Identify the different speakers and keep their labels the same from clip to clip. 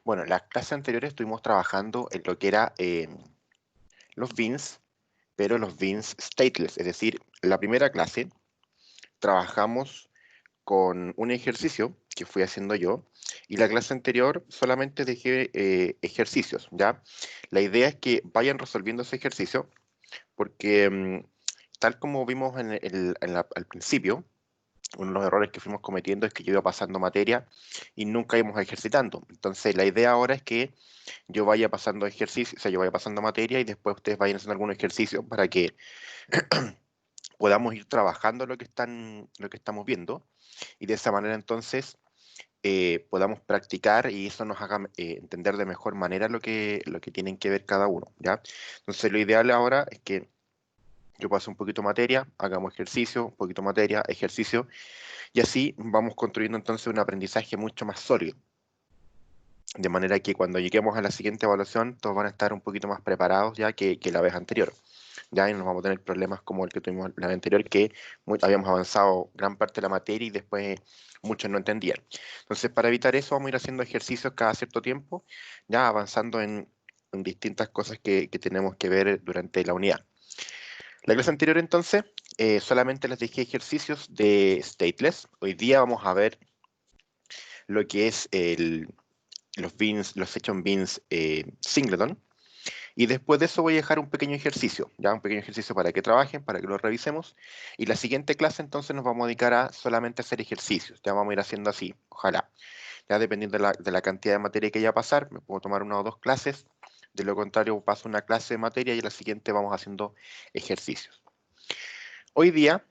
Speaker 1: Bueno, en las clases anteriores estuvimos trabajando en lo que era los beans, pero los beans stateless. Es decir, en la primera clase trabajamos con un ejercicio que fui haciendo yo, y la clase anterior solamente dejé ejercicios, ¿ya? La idea es que vayan resolviendo ese ejercicio, porque tal como vimos al principio, uno de los errores que fuimos cometiendo es que yo iba pasando materia y nunca íbamos ejercitando. Entonces, la idea ahora es que yo vaya pasando ejercicio, o sea, yo vaya pasando materia y después ustedes vayan haciendo algún ejercicio para que podamos ir trabajando lo que estamos viendo, y de esa manera entonces podamos practicar y eso nos haga entender de mejor manera lo que tienen que ver cada uno, ¿ya? Entonces, lo ideal ahora es que yo pase un poquito materia, hagamos ejercicio, un poquito materia, ejercicio, y así vamos construyendo entonces un aprendizaje mucho más sólido. De manera que cuando lleguemos a la siguiente evaluación, todos van a estar un poquito más preparados ya que la vez anterior. Ya y no vamos a tener problemas como el que tuvimos la vez anterior, que habíamos avanzado gran parte de la materia y después muchos no entendían. Entonces, para evitar eso, vamos a ir haciendo ejercicios cada cierto tiempo, ya avanzando en distintas cosas que tenemos que ver durante la unidad. La clase anterior, entonces, solamente les dejé ejercicios de stateless. Hoy día vamos a ver lo que es los beans, los section beans singleton. Y después de eso voy a dejar un pequeño ejercicio, ya un pequeño ejercicio para que trabajen, para que lo revisemos. Y la siguiente clase entonces nos vamos a dedicar a solamente hacer ejercicios. Ya vamos a ir haciendo así, ojalá. Ya dependiendo de la cantidad de materia que haya a pasar, me puedo tomar una o dos clases. De lo contrario, paso una clase de materia y en la siguiente vamos haciendo ejercicios. Hoy día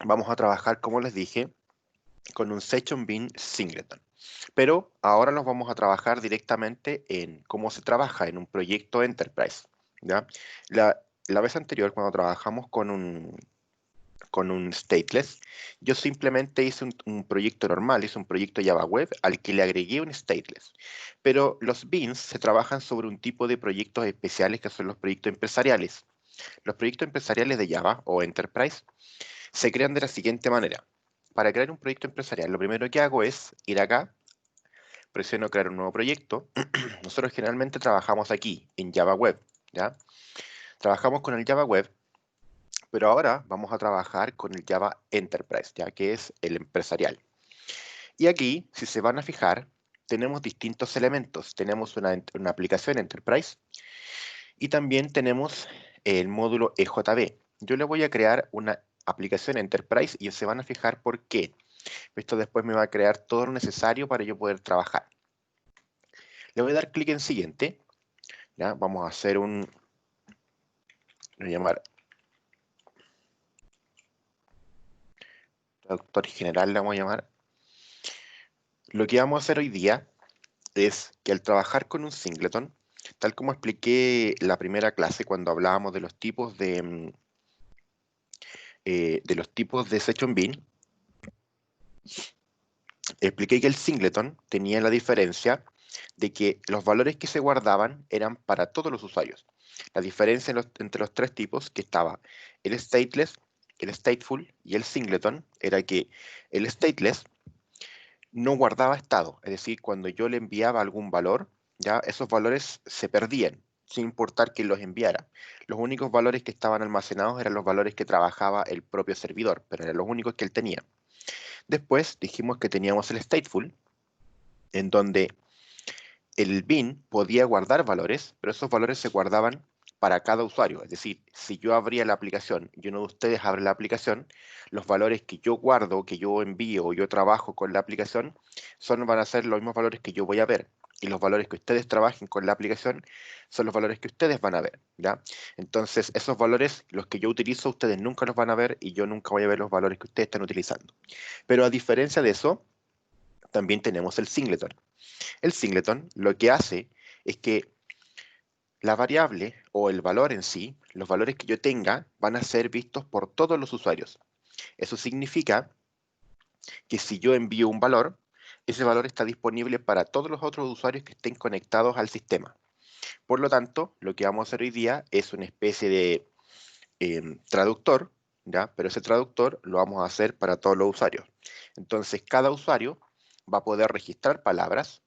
Speaker 1: vamos a trabajar, como les dije, con un section bean singleton. Pero ahora nos vamos a trabajar directamente en cómo se trabaja en un proyecto Enterprise, ¿ya? La vez anterior, cuando trabajamos con un stateless, yo simplemente hice un proyecto normal, hice un proyecto Java Web al que le agregué un stateless. Pero los beans se trabajan sobre un tipo de proyectos especiales que son los proyectos empresariales. Los proyectos empresariales de Java o Enterprise se crean de la siguiente manera. Para crear un proyecto empresarial, lo primero que hago es ir acá, presiono crear un nuevo proyecto. Nosotros generalmente trabajamos aquí, en Java Web, ¿ya? Trabajamos con el Java Web, pero ahora vamos a trabajar con el Java Enterprise, ya que es el empresarial. Y aquí, si se van a fijar, tenemos distintos elementos. Tenemos una aplicación Enterprise y también tenemos el módulo EJB. Yo le voy a crear una aplicación Enterprise y se van a fijar por qué. Esto después me va a crear todo lo necesario para yo poder trabajar. Le voy a dar clic en siguiente. ¿Ya? Vamos a hacer voy a llamar traductor general, le vamos a llamar. Lo que vamos a hacer hoy día es que al trabajar con un singleton, tal como expliqué la primera clase cuando hablábamos de los tipos de section bean, expliqué que el singleton tenía la diferencia de que los valores que se guardaban eran para todos los usuarios. La diferencia entre los tres tipos, que estaba el stateless, el stateful y el singleton, era que el stateless no guardaba estado, es decir, cuando yo le enviaba algún valor, ya esos valores se perdían, sin importar quién los enviara. Los únicos valores que estaban almacenados eran los valores que trabajaba el propio servidor, pero eran los únicos que él tenía. Después dijimos que teníamos el stateful, en donde el bin podía guardar valores, pero esos valores se guardaban para cada usuario. Es decir, si yo abría la aplicación y uno de ustedes abre la aplicación, los valores que yo guardo, que yo envío o yo trabajo con la aplicación, van a ser los mismos valores que yo voy a ver. Y los valores que ustedes trabajen con la aplicación son los valores que ustedes van a ver, ¿ya? Entonces, esos valores, los que yo utilizo, ustedes nunca los van a ver y yo nunca voy a ver los valores que ustedes están utilizando. Pero a diferencia de eso, también tenemos el singleton. El singleton lo que hace es que la variable o el valor en sí, los valores que yo tenga, van a ser vistos por todos los usuarios. Eso significa que si yo envío un valor, ese valor está disponible para todos los otros usuarios que estén conectados al sistema. Por lo tanto, lo que vamos a hacer hoy día es una especie de traductor, ¿ya? Pero ese traductor lo vamos a hacer para todos los usuarios. Entonces, cada usuario va a poder registrar palabras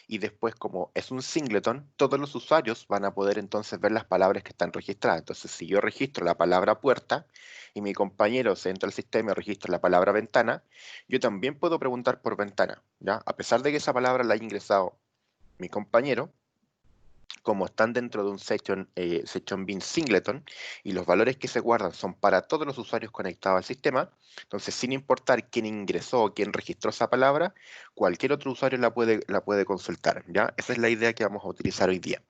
Speaker 1: y después, como es un singleton, todos los usuarios van a poder entonces ver las palabras que están registradas. Entonces, si yo registro la palabra puerta y mi compañero se entra al sistema y registra la palabra ventana, yo también puedo preguntar por ventana, ¿ya? A pesar de que esa palabra la haya ingresado mi compañero, como están dentro de un section bin singleton y los valores que se guardan son para todos los usuarios conectados al sistema, entonces sin importar quién ingresó o quién registró esa palabra, cualquier otro usuario la puede consultar, ¿ya? Esa es la idea que vamos a utilizar hoy día.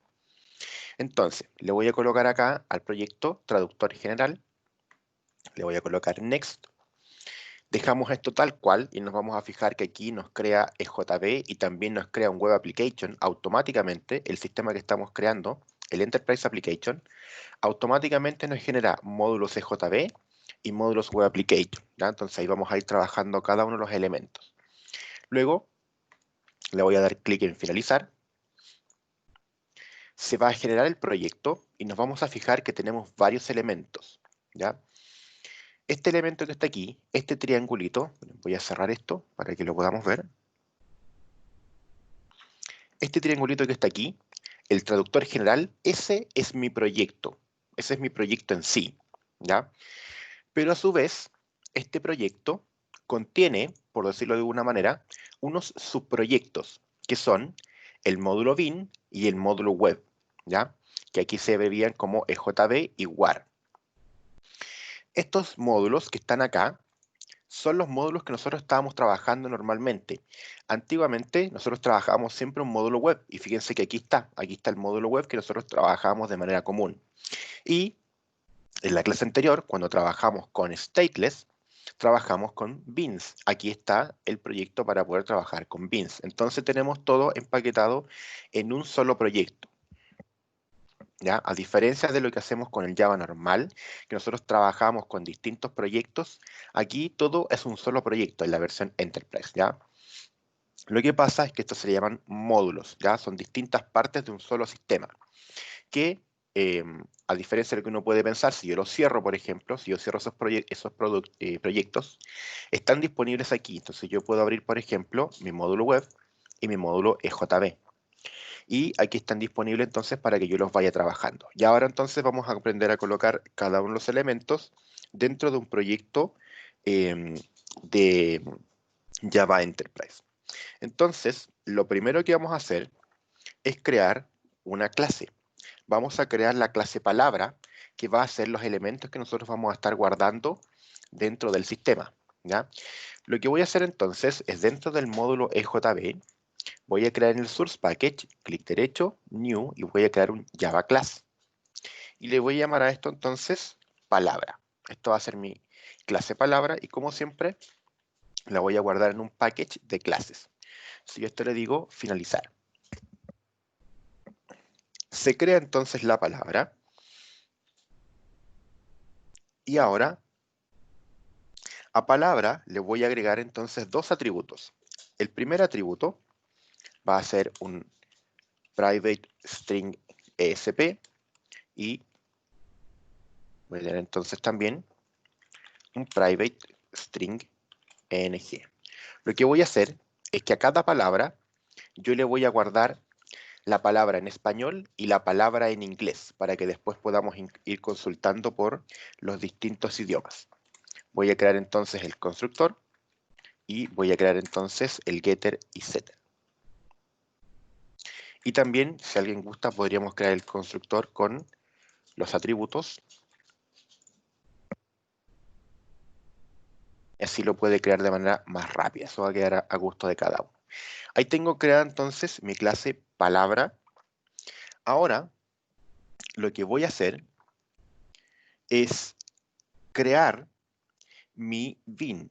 Speaker 1: Entonces, le voy a colocar acá al proyecto traductor general, le voy a colocar next. Dejamos esto tal cual y nos vamos a fijar que aquí nos crea EJB y también nos crea un Web Application automáticamente. El sistema que estamos creando, el Enterprise Application, automáticamente nos genera módulos EJB y módulos Web Application, ¿ya? Entonces ahí vamos a ir trabajando cada uno de los elementos. Luego le voy a dar clic en finalizar. Se va a generar el proyecto y nos vamos a fijar que tenemos varios elementos, ¿ya? Este elemento que está aquí, este triangulito, voy a cerrar esto para que lo podamos ver. Este triangulito que está aquí, el traductor general, ese es mi proyecto. Ese es mi proyecto en sí, ¿ya? Pero a su vez, este proyecto contiene, por decirlo de alguna manera, unos subproyectos, que son el módulo bin y el módulo web, ¿ya? Que aquí se abrevian como EJB y WAR. Estos módulos que están acá son los módulos que nosotros estábamos trabajando normalmente. Antiguamente nosotros trabajábamos siempre un módulo web y fíjense que aquí está el módulo web que nosotros trabajábamos de manera común. Y en la clase anterior, cuando trabajamos con stateless, trabajamos con beans. Aquí está el proyecto para poder trabajar con beans. Entonces tenemos todo empaquetado en un solo proyecto, ¿ya? A diferencia de lo que hacemos con el Java normal, que nosotros trabajamos con distintos proyectos, aquí todo es un solo proyecto en la versión Enterprise, ¿ya? Lo que pasa es que estos se llaman módulos, ¿ya? Son distintas partes de un solo sistema, que a diferencia de lo que uno puede pensar, si yo los cierro, por ejemplo, si yo cierro proyectos, están disponibles aquí. Entonces yo puedo abrir, por ejemplo, mi módulo web y mi módulo EJB. Y aquí están disponibles entonces para que yo los vaya trabajando. Y ahora entonces vamos a aprender a colocar cada uno de los elementos dentro de un proyecto de Java Enterprise. Entonces, lo primero que vamos a hacer es crear una clase. Vamos a crear la clase palabra, que va a ser los elementos que nosotros vamos a estar guardando dentro del sistema, ¿ya? Lo que voy a hacer entonces es dentro del módulo EJB, voy a crear en el source package, clic derecho, new, y voy a crear un Java class. Y le voy a llamar a esto entonces palabra. Esto va a ser mi clase palabra y como siempre la voy a guardar en un package de clases. Si yo esto le digo finalizar. Se crea entonces la palabra y ahora a palabra le voy a agregar entonces dos atributos. El primer atributo va a ser un private string ESP y voy a tener entonces también un private string ENG. Lo que voy a hacer es que a cada palabra yo le voy a guardar la palabra en español y la palabra en inglés para que después podamos ir consultando por los distintos idiomas. Voy a crear entonces el constructor y voy a crear entonces el getter y setter. Y también, si alguien gusta, podríamos crear el constructor con los atributos. Y así lo puede crear de manera más rápida. Eso va a quedar a gusto de cada uno. Ahí tengo creada entonces mi clase palabra. Ahora, lo que voy a hacer es crear mi bin.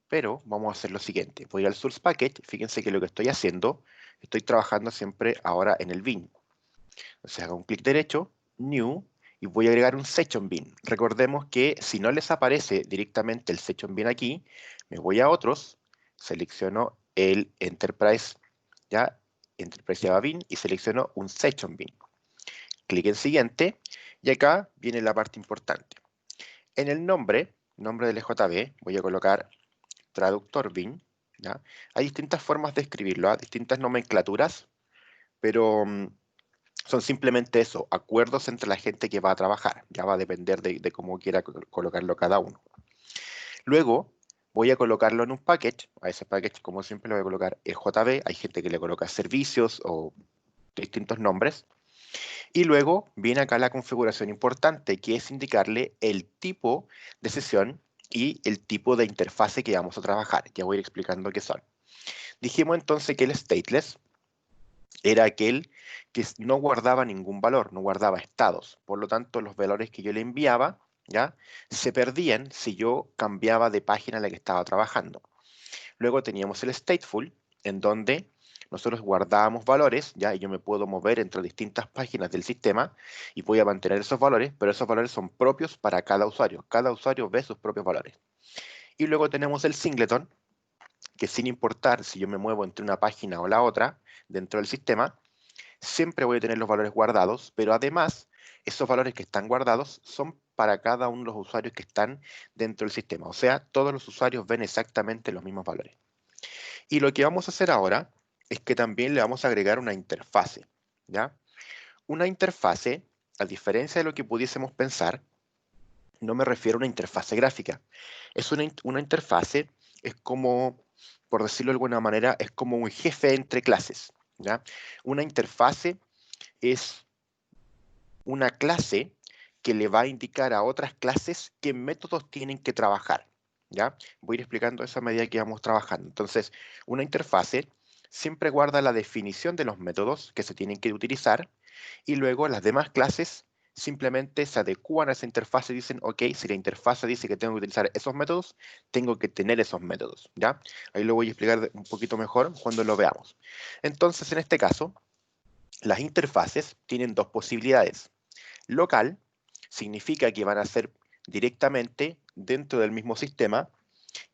Speaker 1: Pero vamos a hacer lo siguiente. Voy al source package. Fíjense que lo que estoy haciendo, estoy trabajando siempre ahora en el bin. Entonces hago un clic derecho, new, y voy a agregar un section bin. Recordemos que si no les aparece directamente el section bin aquí, me voy a otros, selecciono el Enterprise, ya, Enterprise Java Bin, y selecciono un section bin. Clic en siguiente, y acá viene la parte importante. En el nombre del EJB, voy a colocar traductor bin, ¿ya? Hay distintas formas de escribirlo, ¿ah? Distintas nomenclaturas, pero son simplemente eso, acuerdos entre la gente que va a trabajar. Ya va a depender de cómo quiera colocarlo cada uno. Luego voy a colocarlo en un package. A ese package, como siempre, le voy a colocar EJB. Hay gente que le coloca servicios o distintos nombres. Y luego viene acá la configuración importante, que es indicarle el tipo de sesión y el tipo de interfase que vamos a trabajar. Ya voy a ir explicando qué son. Dijimos entonces que el stateless era aquel que no guardaba ningún valor, no guardaba estados. Por lo tanto, los valores que yo le enviaba, ¿ya? Se perdían si yo cambiaba de página en la que estaba trabajando. Luego teníamos el stateful, en donde nosotros guardábamos valores, ¿ya? Y yo me puedo mover entre distintas páginas del sistema y voy a mantener esos valores, pero esos valores son propios para cada usuario. Cada usuario ve sus propios valores. Y luego tenemos el singleton, que sin importar si yo me muevo entre una página o la otra dentro del sistema, siempre voy a tener los valores guardados, pero además esos valores que están guardados son para cada uno de los usuarios que están dentro del sistema. O sea, todos los usuarios ven exactamente los mismos valores. Y lo que vamos a hacer ahora es que también le vamos a agregar una interfase, ¿ya? Una interfase, a diferencia de lo que pudiésemos pensar, no me refiero a una interfase gráfica. Es una interfase, es como, por decirlo de alguna manera, es como un jefe entre clases, ¿ya? Una interfase es una clase que le va a indicar a otras clases qué métodos tienen que trabajar, ¿ya? Voy a ir explicando eso a medida que vamos trabajando. Entonces, una interfase siempre guarda la definición de los métodos que se tienen que utilizar y luego las demás clases simplemente se adecúan a esa interfase y dicen, ok, si la interfase dice que tengo que utilizar esos métodos, tengo que tener esos métodos, ¿ya? Ahí lo voy a explicar un poquito mejor cuando lo veamos. Entonces, en este caso, las interfaces tienen dos posibilidades. Local significa que van a ser directamente dentro del mismo sistema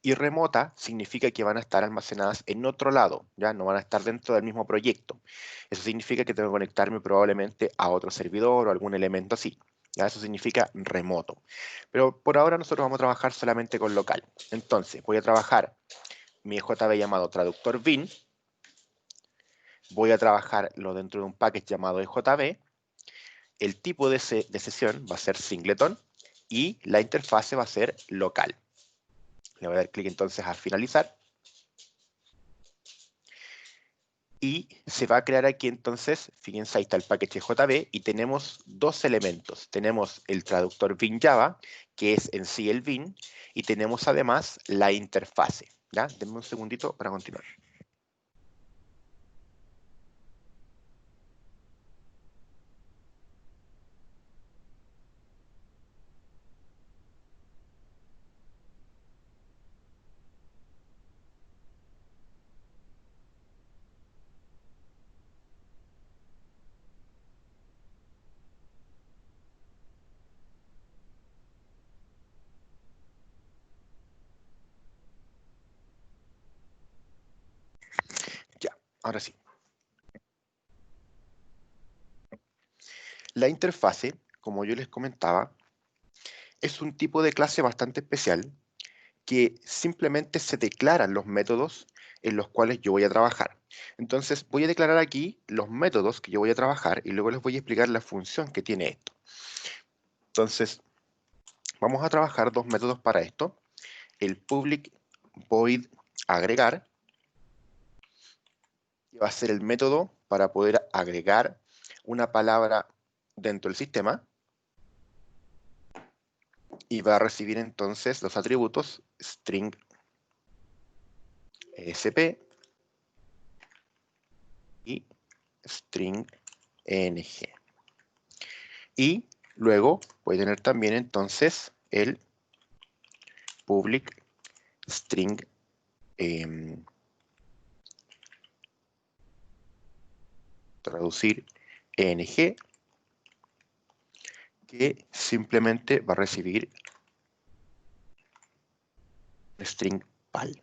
Speaker 1: y remota significa que van a estar almacenadas en otro lado, ya no van a estar dentro del mismo proyecto. Eso significa que tengo que conectarme probablemente a otro servidor o algún elemento así. Ya eso significa remoto. Pero por ahora nosotros vamos a trabajar solamente con local. Entonces, voy a trabajar mi EJB llamado traductor bin. Voy a trabajarlo dentro de un package llamado EJB. El tipo de sesión va a ser singleton y la interfase va a ser local. Le voy a dar clic entonces a finalizar. Y se va a crear aquí entonces, fíjense, ahí está el paquete JB y tenemos dos elementos. Tenemos el traductor bin Java, que es en sí el bin, y tenemos además la interfase. ¿Ya? Denme un segundito para continuar. Ya, ahora sí. La interfase, como yo les comentaba, es un tipo de clase bastante especial que simplemente se declaran los métodos en los cuales yo voy a trabajar. Entonces voy a declarar aquí los métodos que yo voy a trabajar y luego les voy a explicar la función que tiene esto. Entonces vamos a trabajar dos métodos para esto. El public void agregar, que va a ser el método para poder agregar una palabra dentro del sistema y va a recibir entonces los atributos string sp y string ng. Y luego voy a tener también entonces el public string traducir ng, que simplemente va a recibir string pal.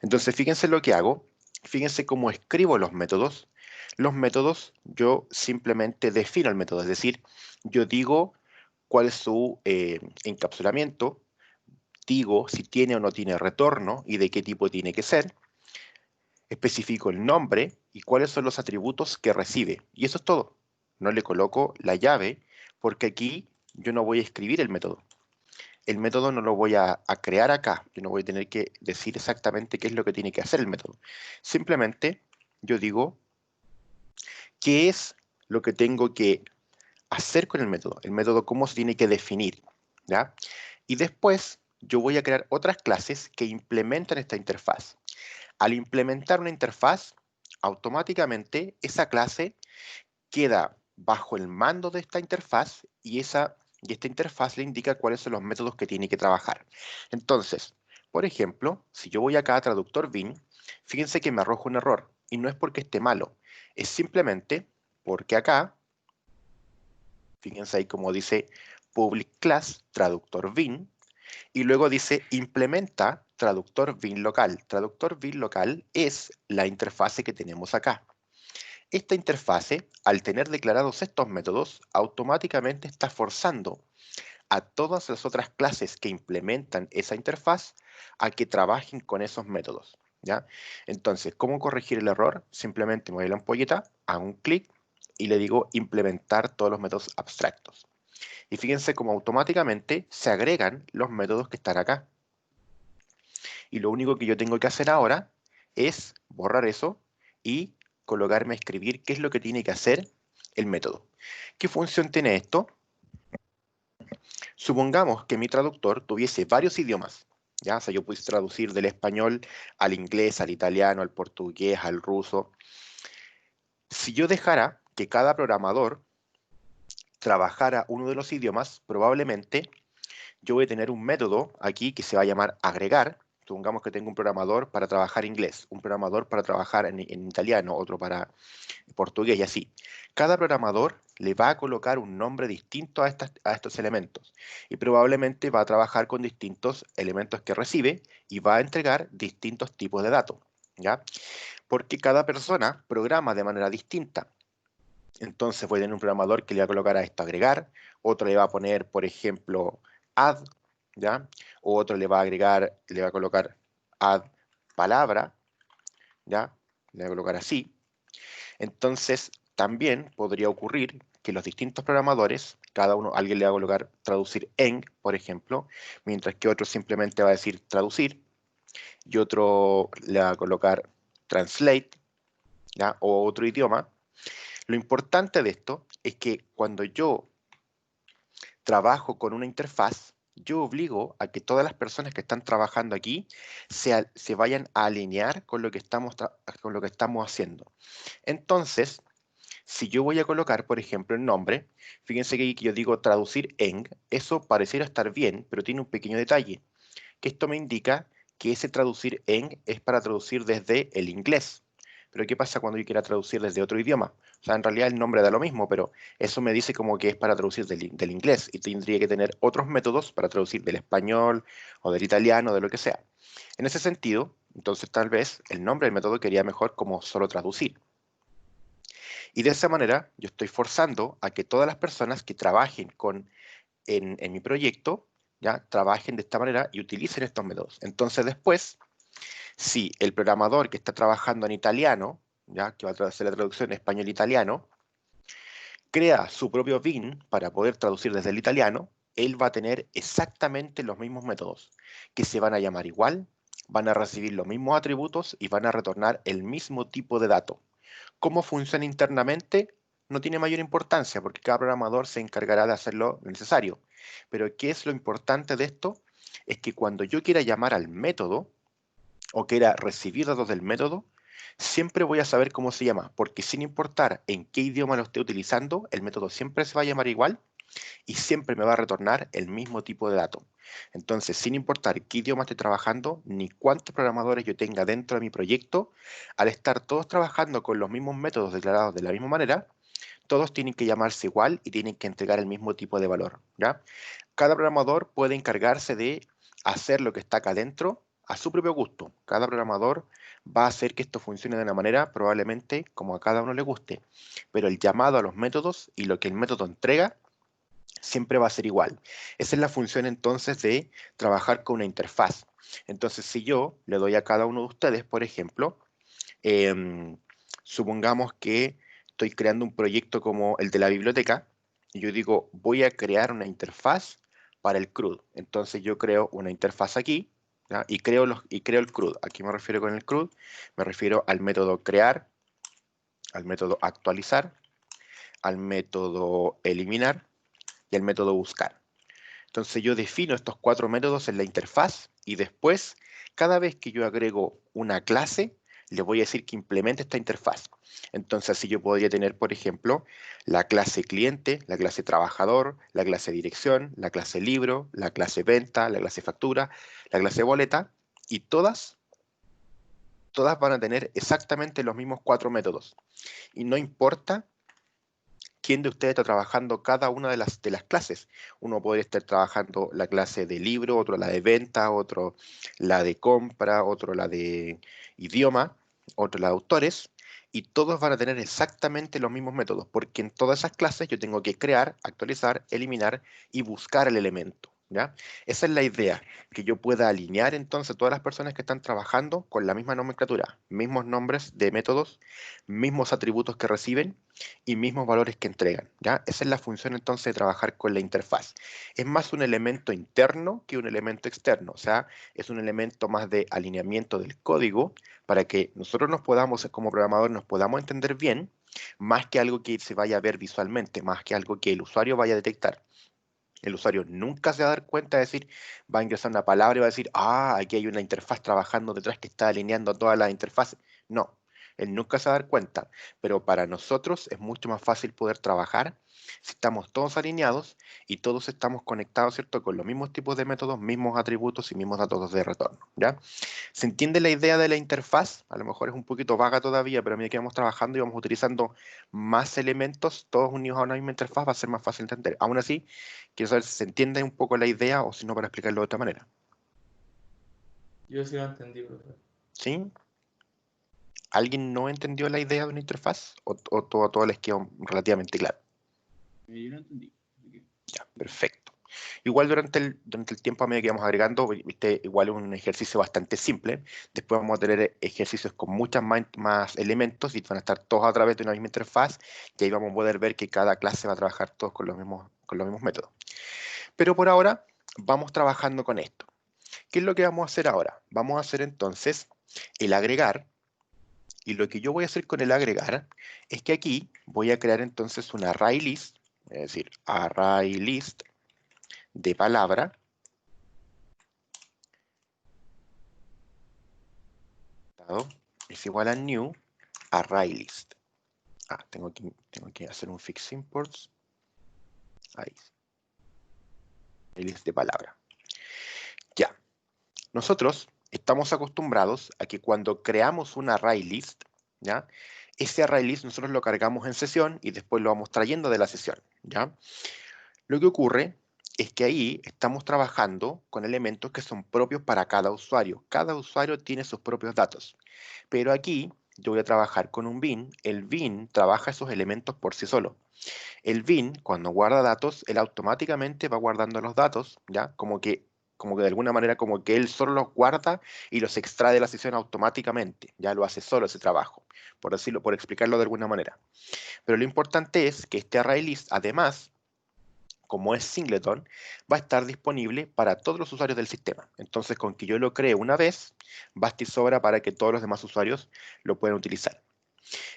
Speaker 1: Entonces fíjense lo que hago, fíjense cómo escribo los métodos. Los métodos yo simplemente defino el método, es decir, yo digo cuál es su encapsulamiento, digo si tiene o no tiene retorno y de qué tipo tiene que ser, especifico el nombre y cuáles son los atributos que recibe. Y eso es todo. No le coloco la llave porque aquí yo no voy a escribir el método. El método no lo voy a crear acá. Yo no voy a tener que decir exactamente qué es lo que tiene que hacer el método. Simplemente yo digo qué es lo que tengo que hacer con el método cómo se tiene que definir, ¿ya? Y después yo voy a crear otras clases que implementan esta interfaz. Al implementar una interfaz, automáticamente esa clase queda bajo el mando de esta interfaz y esta interfaz le indica cuáles son los métodos que tiene que trabajar. Entonces, por ejemplo, si yo voy acá a traductor bin, fíjense que me arroja un error y no es porque esté malo, es simplemente porque acá, fíjense ahí como dice public class traductor bin y luego dice implementa traductor bin local. Traductor bin local es la interfase que tenemos acá. Esta interfase, al tener declarados estos métodos, automáticamente está forzando a todas las otras clases que implementan esa interfaz a que trabajen con esos métodos, ¿ya? Entonces, ¿cómo corregir el error? Simplemente me voy a la ampolleta, hago un clic y le digo implementar todos los métodos abstractos. Y fíjense cómo automáticamente se agregan los métodos que están acá. Y lo único que yo tengo que hacer ahora es borrar eso y colocarme a escribir qué es lo que tiene que hacer el método. ¿Qué función tiene esto? Supongamos que mi traductor tuviese varios idiomas, ¿ya? O sea, yo pudiese traducir del español al inglés, al italiano, al portugués, al ruso. Si yo dejara que cada programador trabajara uno de los idiomas, probablemente yo voy a tener un método aquí que se va a llamar agregar. Supongamos que tengo un programador para trabajar inglés, un programador para trabajar en italiano, otro para portugués y así. Cada programador le va a colocar un nombre distinto a estos elementos y probablemente va a trabajar con distintos elementos que recibe y va a entregar distintos tipos de datos, ¿ya? Porque cada persona programa de manera distinta. Entonces voy a tener un programador que le va a colocar a esto agregar, otro le va a poner, por ejemplo, add, ¿ya? O otro le va a agregar, le va a colocar add palabra, ¿ya? Le va a colocar así. Entonces, también podría ocurrir que los distintos programadores, cada uno, alguien le va a colocar traducir en, por ejemplo, mientras que otro simplemente va a decir traducir, y otro le va a colocar translate, ¿ya? O otro idioma. Lo importante de esto es que cuando yo trabajo con una interfaz, yo obligo a que todas las personas que están trabajando aquí se vayan a alinear con lo que estamos haciendo. Entonces, si yo voy a colocar, por ejemplo, el nombre, fíjense que yo digo traducir en, eso pareciera estar bien, pero tiene un pequeño detalle, que esto me indica que ese traducir en es para traducir desde el inglés. Pero ¿qué pasa cuando yo quiera traducir desde otro idioma? O sea, en realidad el nombre da lo mismo, pero eso me dice como que es para traducir del inglés y tendría que tener otros métodos para traducir del español o del italiano, de lo que sea. En ese sentido, entonces tal vez el nombre del método quería mejor como solo traducir. Y de esa manera yo estoy forzando a que todas las personas que trabajen en mi proyecto, ya trabajen de esta manera y utilicen estos métodos. Entonces después, si el programador que está trabajando en italiano, ya que va a hacer la traducción español-italiano, crea su propio bin para poder traducir desde el italiano, él va a tener exactamente los mismos métodos, que se van a llamar igual, van a recibir los mismos atributos y van a retornar el mismo tipo de dato. ¿Cómo funciona internamente? No tiene mayor importancia porque cada programador se encargará de hacer lo necesario. Pero ¿qué es lo importante de esto? Es que cuando yo quiera llamar al método o quiera recibir datos del método, siempre voy a saber cómo se llama, porque sin importar en qué idioma lo esté utilizando, el método siempre se va a llamar igual y siempre me va a retornar el mismo tipo de dato. Entonces, sin importar qué idioma esté trabajando, ni cuántos programadores yo tenga dentro de mi proyecto, al estar todos trabajando con los mismos métodos declarados de la misma manera, todos tienen que llamarse igual y tienen que entregar el mismo tipo de valor, ¿ya? Cada programador puede encargarse de hacer lo que está acá adentro a su propio gusto. Cada programador va a hacer que esto funcione de una manera probablemente como a cada uno le guste, pero el llamado a los métodos y lo que el método entrega siempre va a ser igual. Esa es la función entonces de trabajar con una interfaz. Entonces, si yo le doy a cada uno de ustedes, por ejemplo, supongamos que estoy creando un proyecto como el de la biblioteca, y yo digo, voy a crear una interfaz para el CRUD. Entonces yo creo una interfaz aquí, ¿ya? Y creo el CRUD. ¿A qué me refiero con el CRUD? Me refiero al método crear, al método actualizar, al método eliminar y al método buscar. Entonces yo defino estos 4 métodos en la interfaz y después, cada vez que yo agrego una clase, le voy a decir que implemente esta interfaz. Entonces así yo podría tener, por ejemplo, la clase cliente, la clase trabajador, la clase dirección, la clase libro, la clase venta, la clase factura, la clase boleta, y todas van a tener exactamente los mismos 4 métodos. Y no importa quién de ustedes está trabajando cada una de las clases. Uno podría estar trabajando la clase de libro, otro la de venta, otro la de compra, otro la de idioma, otro la de autores, y todos van a tener exactamente los mismos métodos, porque en todas esas clases yo tengo que crear, actualizar, eliminar y buscar el elemento. ¿Ya? Esa es la idea, que yo pueda alinear entonces todas las personas que están trabajando con la misma nomenclatura, mismos nombres de métodos, mismos atributos que reciben y mismos valores que entregan, ¿ya? Esa es la función entonces de trabajar con la interfaz. Es más un elemento interno que un elemento externo, o sea, es un elemento más de alineamiento del código para que nosotros nos podamos, como programadores, nos podamos entender bien, más que algo que se vaya a ver visualmente, más que algo que el usuario vaya a detectar. El usuario nunca se va a dar cuenta de decir, va a ingresar una palabra y va a decir, ah, aquí hay una interfaz trabajando detrás que está alineando todas las interfaces. No, él nunca se va a dar cuenta, pero para nosotros es mucho más fácil poder trabajar si estamos todos alineados y todos estamos conectados, ¿cierto? Con los mismos tipos de métodos, mismos atributos y mismos datos de retorno, ¿ya? ¿Se entiende la idea de la interfaz? A lo mejor es un poquito vaga todavía, pero a medida que vamos trabajando y vamos utilizando más elementos, todos unidos a una misma interfaz, va a ser más fácil de entender. Aún así, quiero saber si se entiende un poco la idea o si no, para explicarlo de otra manera.
Speaker 2: Yo sí lo entendí, profe.
Speaker 1: ¿Sí? ¿Alguien no entendió la idea de una interfaz? ¿O todo les quedó relativamente claro?
Speaker 2: Yo lo entendí. Así que,
Speaker 1: Ya, perfecto. Igual durante el tiempo a medida que vamos agregando, viste, igual es un ejercicio bastante simple. Después vamos a tener ejercicios con muchas más elementos y van a estar todos a través de una misma interfaz y ahí vamos a poder ver que cada clase va a trabajar todos con los mismos métodos. Pero por ahora vamos trabajando con esto. ¿Qué es lo que vamos a hacer ahora? Vamos a hacer entonces el agregar, y lo que yo voy a hacer con el agregar es que aquí voy a crear entonces un array list, es decir, array list de palabra, es igual a new array list. Tengo que hacer un fix imports, ahí, list de palabra. Ya, nosotros estamos acostumbrados a que cuando creamos un array list, ¿ya? Ese array list nosotros lo cargamos en sesión y después lo vamos trayendo de la sesión, ¿ya? Lo que ocurre es que ahí estamos trabajando con elementos que son propios para cada usuario. Cada usuario tiene sus propios datos. Pero aquí yo voy a trabajar con un bin. El bin trabaja esos elementos por sí solo. El bin, cuando guarda datos, él automáticamente va guardando los datos, ¿ya? Como que de alguna manera, como que él solo los guarda y los extrae de la sesión automáticamente. Ya lo hace solo ese trabajo, por decirlo, por explicarlo de alguna manera. Pero lo importante es que este array list, además, como es singleton, va a estar disponible para todos los usuarios del sistema. Entonces, con que yo lo cree una vez, basta y sobra para que todos los demás usuarios lo puedan utilizar.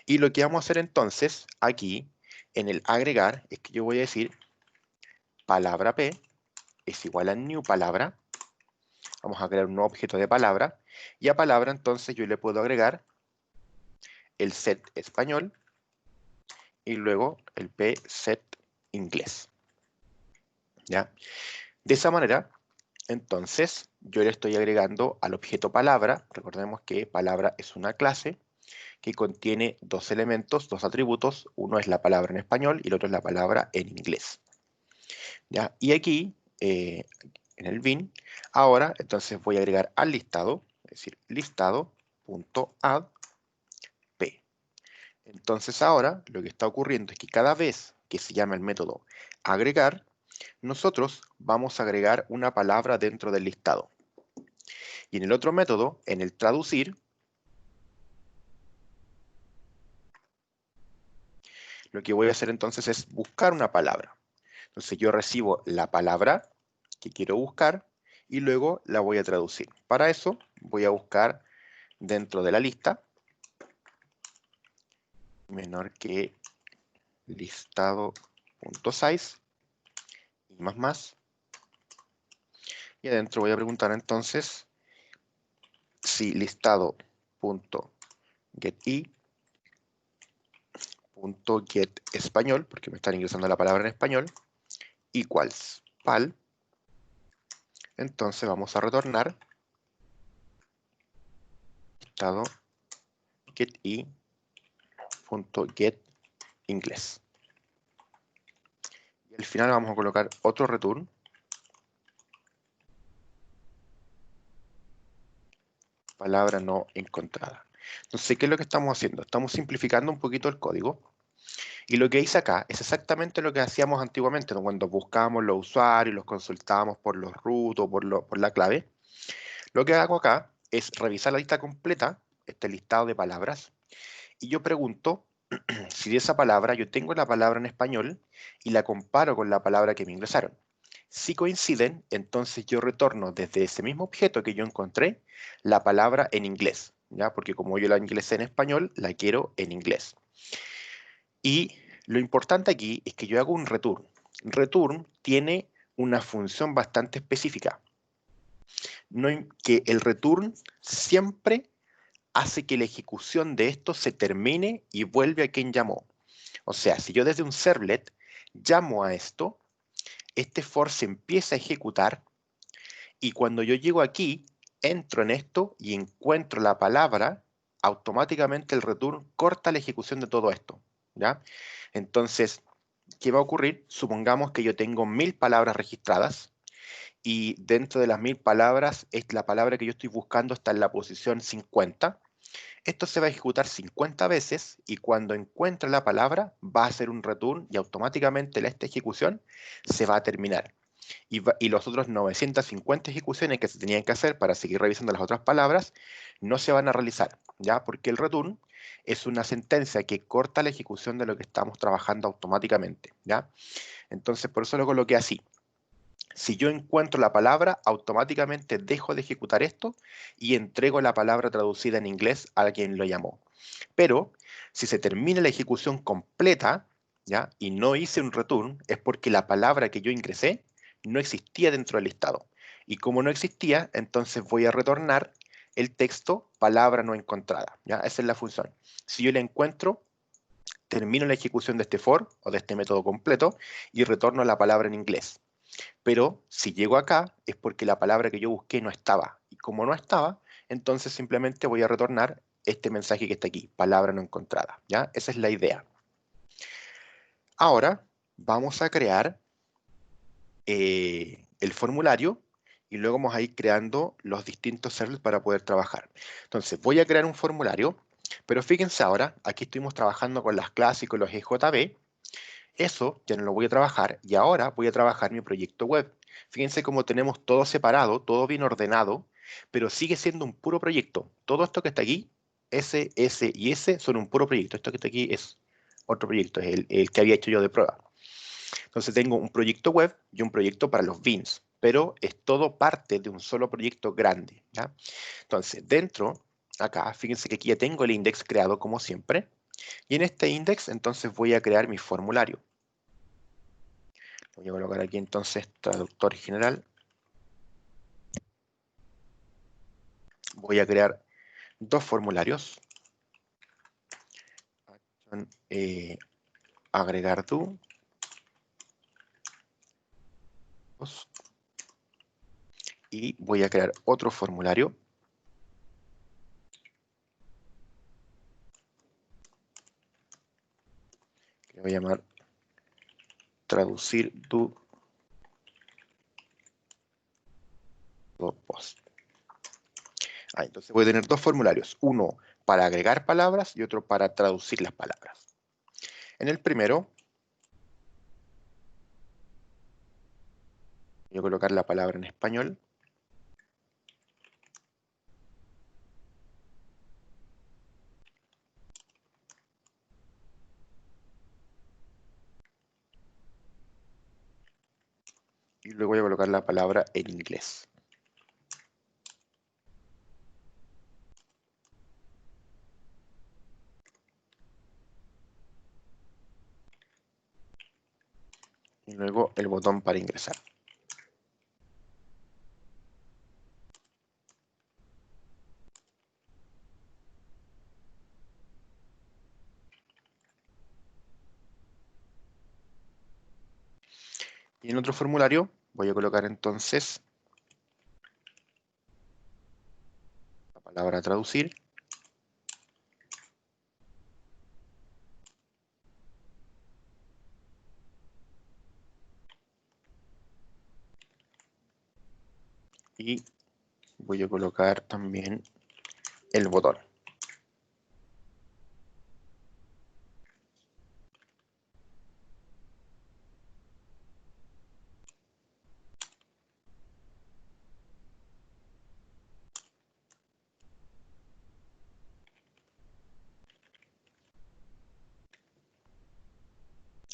Speaker 1: Y lo que vamos a hacer entonces, aquí, en el agregar, es que yo voy a decir palabra p es igual a new palabra. Vamos a crear un nuevo objeto de palabra. Y a palabra, entonces, yo le puedo agregar el set español y luego el p set inglés. ¿Ya? De esa manera, entonces, yo le estoy agregando al objeto palabra. Recordemos que palabra es una clase que contiene dos elementos, dos atributos. Uno es la palabra en español y el otro es la palabra en inglés. ¿Ya? Y aquí, en el bin, ahora entonces voy a agregar al listado, es decir, listado.add p. Entonces ahora lo que está ocurriendo es que cada vez que se llama el método agregar, nosotros vamos a agregar una palabra dentro del listado. Y en el otro método, en el traducir, lo que voy a hacer entonces es buscar una palabra. Entonces yo recibo la palabra que quiero buscar y luego la voy a traducir. Para eso voy a buscar dentro de la lista menor que listado.size y más. Y adentro voy a preguntar entonces si listado.getI.getEspañol, porque me están ingresando la palabra en español, equals pal. Entonces vamos a retornar listado getI.getInglés. Y al final vamos a colocar otro return. Palabra no encontrada. Entonces, ¿qué es lo que estamos haciendo? Estamos simplificando un poquito el código. Y lo que hice acá es exactamente lo que hacíamos antiguamente, ¿no? Cuando buscábamos los usuarios, los consultábamos por los root o por la clave. Lo que hago acá es revisar la lista completa, este listado de palabras, y yo pregunto si de esa palabra yo tengo la palabra en español y la comparo con la palabra que me ingresaron. Si coinciden, entonces yo retorno desde ese mismo objeto que yo encontré la palabra en inglés, ¿ya? Porque como yo la ingresé en español, la quiero en inglés. Y lo importante aquí es que yo hago un return. Return tiene una función bastante específica. Que el return siempre hace que la ejecución de esto se termine y vuelve a quien llamó. O sea, si yo desde un servlet llamo a esto, este for se empieza a ejecutar y cuando yo llego aquí, entro en esto y encuentro la palabra, automáticamente el return corta la ejecución de todo esto, ¿ya? Entonces, ¿qué va a ocurrir? Supongamos que yo tengo 1000 palabras registradas y dentro de las 1000 palabras, la palabra que yo estoy buscando está en la posición 50. Esto se va a ejecutar 50 veces y cuando encuentre la palabra va a hacer un return y automáticamente esta ejecución se va a terminar. Y los otros 950 ejecuciones que se tenían que hacer para seguir revisando las otras palabras no se van a realizar, ¿ya? Porque el return es una sentencia que corta la ejecución de lo que estamos trabajando automáticamente, ¿ya? Entonces, por eso lo coloqué así. Si yo encuentro la palabra, automáticamente dejo de ejecutar esto y entrego la palabra traducida en inglés a quien lo llamó. Pero si se termina la ejecución completa, ¿ya? Y no hice un return, es porque la palabra que yo ingresé no existía dentro del listado. Y como no existía, entonces voy a retornar el texto palabra no encontrada, ¿ya? Esa es la función. Si yo la encuentro, termino la ejecución de este for o de este método completo y retorno la palabra en inglés. Pero si llego acá es porque la palabra que yo busqué no estaba. Y como no estaba, entonces simplemente voy a retornar este mensaje que está aquí, palabra no encontrada, ¿ya? Esa es la idea. Ahora vamos a crear el formulario y luego vamos a ir creando los distintos servers para poder trabajar. Entonces voy a crear un formulario, pero fíjense ahora, aquí estuvimos trabajando con las clases y con los EJB. Eso ya no lo voy a trabajar y ahora voy a trabajar mi proyecto web. Fíjense cómo tenemos todo separado, todo bien ordenado, pero sigue siendo un puro proyecto. Todo esto que está aquí, S, S y S son un puro proyecto. Esto que está aquí es otro proyecto, es el que había hecho yo de prueba. Entonces tengo un proyecto web y un proyecto para los beans, pero es todo parte de un solo proyecto grande, ¿ya? Entonces dentro, acá, fíjense que aquí ya tengo el index creado como siempre, y en este index entonces voy a crear mi formulario. Voy a colocar aquí entonces traductor general. Voy a crear dos formularios. Agregar do. Y voy a crear otro formulario. Que voy a llamar traducir do post. Entonces voy a tener dos formularios. Uno para agregar palabras y otro para traducir las palabras. En el primero Voy a colocar la palabra en español. Y luego voy a colocar la palabra en inglés. Y luego el botón para ingresar. Y en otro formulario voy a colocar entonces la palabra traducir. Y voy a colocar también el botón.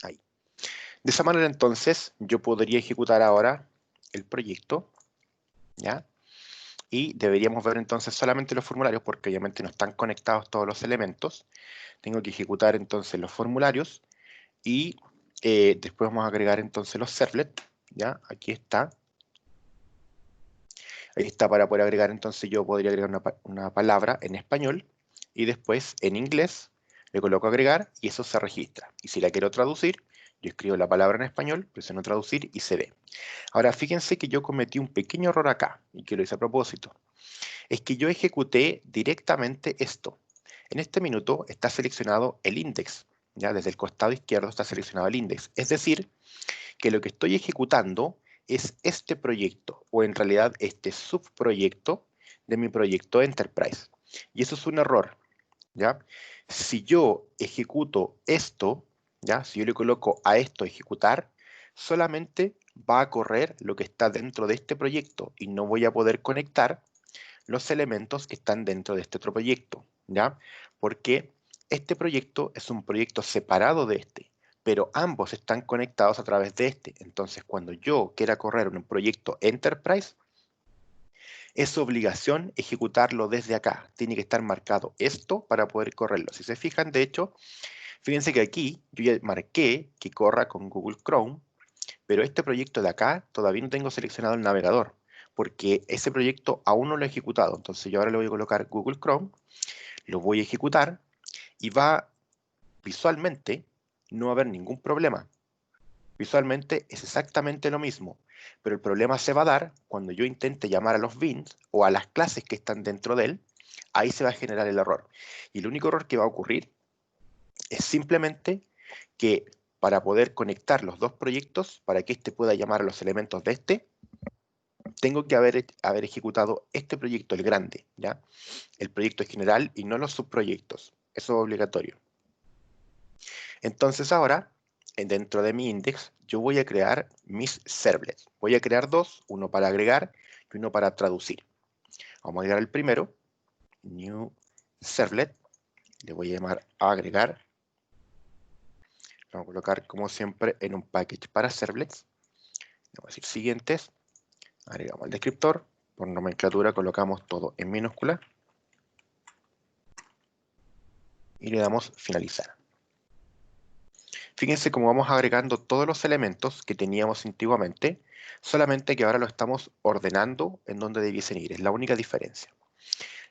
Speaker 1: Ahí. De esa manera entonces yo podría ejecutar ahora el proyecto, ¿ya? Y deberíamos ver entonces solamente los formularios porque obviamente no están conectados todos los elementos. Tengo que ejecutar entonces los formularios y después vamos a agregar entonces los servlets, ¿ya? Aquí está. Ahí está para poder agregar, entonces yo podría agregar una palabra en español y después en inglés le coloco agregar y eso se registra. Y si la quiero traducir, yo escribo la palabra en español, presiono traducir y se ve. Ahora fíjense que yo cometí un pequeño error acá y que lo hice a propósito. Es que yo ejecuté directamente esto. En este minuto está seleccionado el index, ¿ya? Desde el costado izquierdo está seleccionado el index. Es decir, que lo que estoy ejecutando es este proyecto, o en realidad este subproyecto de mi proyecto Enterprise. Y eso es un error, ¿ya? Si yo ejecuto esto, ¿ya? Si yo le coloco a esto ejecutar, solamente va a correr lo que está dentro de este proyecto y no voy a poder conectar los elementos que están dentro de este otro proyecto, ¿ya? Porque este proyecto es un proyecto separado de este, pero ambos están conectados a través de este. Entonces, cuando yo quiera correr un proyecto Enterprise, es obligación ejecutarlo desde acá. Tiene que estar marcado esto para poder correrlo. Si se fijan, de hecho, fíjense que aquí yo ya marqué que corra con Google Chrome, pero este proyecto de acá todavía no tengo seleccionado el navegador, porque ese proyecto aún no lo he ejecutado. Entonces yo ahora le voy a colocar Google Chrome, lo voy a ejecutar y va visualmente, no va a haber ningún problema. Visualmente es exactamente lo mismo, pero el problema se va a dar cuando yo intente llamar a los beans o a las clases que están dentro de él, ahí se va a generar el error. Y el único error que va a ocurrir es simplemente que para poder conectar los dos proyectos, para que éste pueda llamar a los elementos de este, tengo que haber ejecutado este proyecto, el grande, ¿ya? El proyecto general y no los subproyectos. Eso es obligatorio. Entonces ahora, dentro de mi index, yo voy a crear mis servlets. Voy a crear dos, uno para agregar y uno para traducir. Vamos a agregar el primero, new servlet, le voy a llamar agregar. Lo vamos a colocar como siempre en un package para servlets. Vamos a decir siguientes, agregamos el descriptor, por nomenclatura colocamos todo en minúscula y le damos finalizar. Fíjense cómo vamos agregando todos los elementos que teníamos antiguamente, solamente que ahora lo estamos ordenando en donde debiesen ir, es la única diferencia.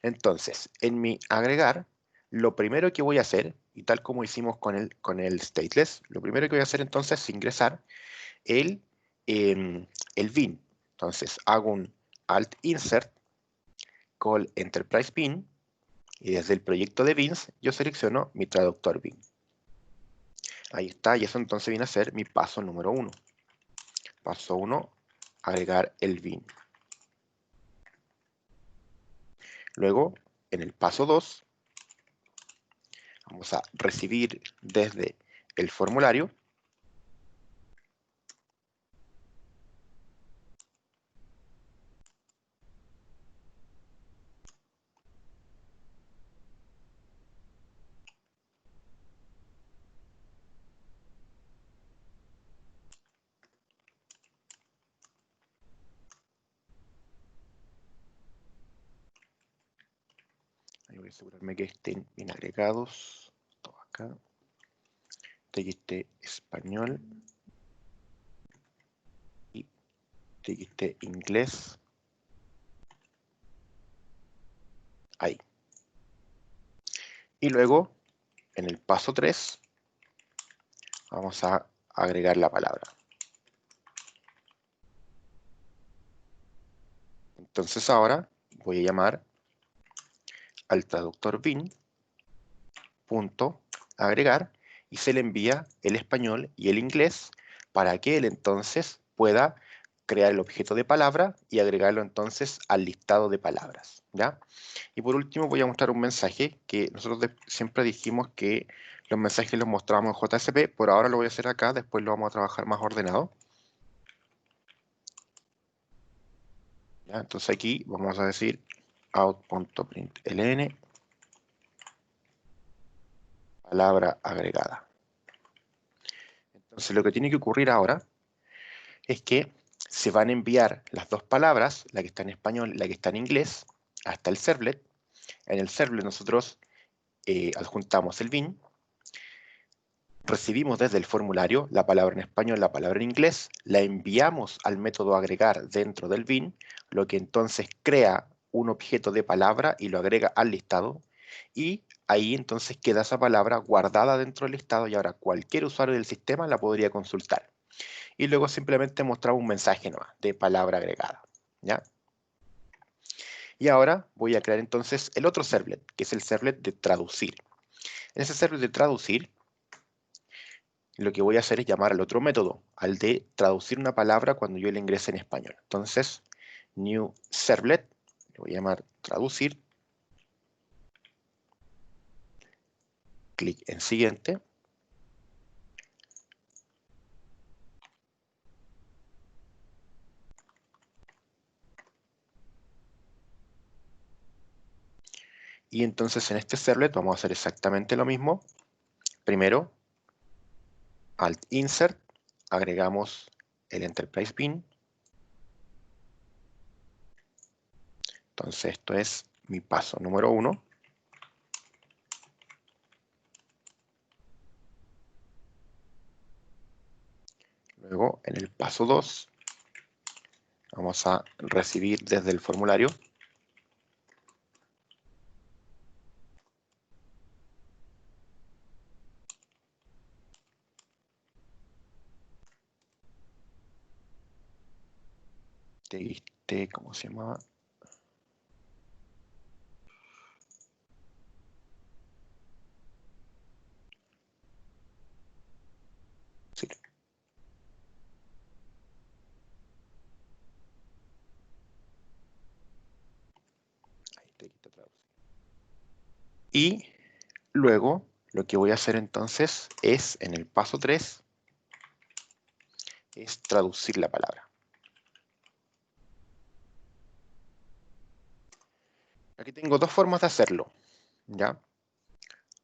Speaker 1: Entonces, en mi agregar, lo primero que voy a hacer, y tal como hicimos con el stateless, lo primero que voy a hacer entonces es ingresar el bin. Entonces, hago un alt insert, call enterprise bin, y desde el proyecto de bins yo selecciono mi traductor bin. Ahí está, y eso entonces viene a ser mi paso número 1. Paso 1, agregar el bin. Luego, en el paso 2, vamos a recibir desde el formulario Ahí voy a asegurarme que estén bien agregados. Todo acá. TXT español. Y TXT inglés. Ahí. Y luego, en el paso 3, vamos a agregar la palabra. Entonces ahora voy a llamar al traductor bin punto agregar y se le envía el español y el inglés para que él entonces pueda crear el objeto de palabra y agregarlo entonces al listado de palabras, ¿ya? Y por último voy a mostrar un mensaje que nosotros siempre dijimos que los mensajes los mostrábamos en JSP, por ahora lo voy a hacer acá, después lo vamos a trabajar más ordenado. ¿Ya? Entonces aquí vamos a decir out.println palabra agregada. Entonces lo que tiene que ocurrir ahora es que se van a enviar las dos palabras, la que está en español y la que está en inglés, hasta el servlet. En el servlet nosotros adjuntamos el bin, recibimos desde el formulario la palabra en español, la palabra en inglés, la enviamos al método agregar dentro del bin, lo que entonces crea un objeto de palabra y lo agrega al listado, y ahí entonces queda esa palabra guardada dentro del listado y ahora cualquier usuario del sistema la podría consultar. Y luego simplemente mostraba un mensaje nomás de palabra agregada, ¿ya? Y ahora voy a crear entonces el otro servlet, que es el servlet de traducir. En ese servlet de traducir, lo que voy a hacer es llamar al otro método, al de traducir una palabra cuando yo la ingrese en español. Entonces, new servlet, le voy a llamar traducir, clic en siguiente, y entonces en este servlet vamos a hacer exactamente lo mismo. Primero, alt insert, agregamos el enterprise bin. Entonces esto es mi paso número 1. Luego, en el paso 2, vamos a recibir desde el formulario TXT, ¿cómo se llamaba? Sí. Ahí, TXT traducir. Y luego, lo que voy a hacer entonces es, en el paso 3, es traducir la palabra. Aquí tengo dos formas de hacerlo, ¿ya?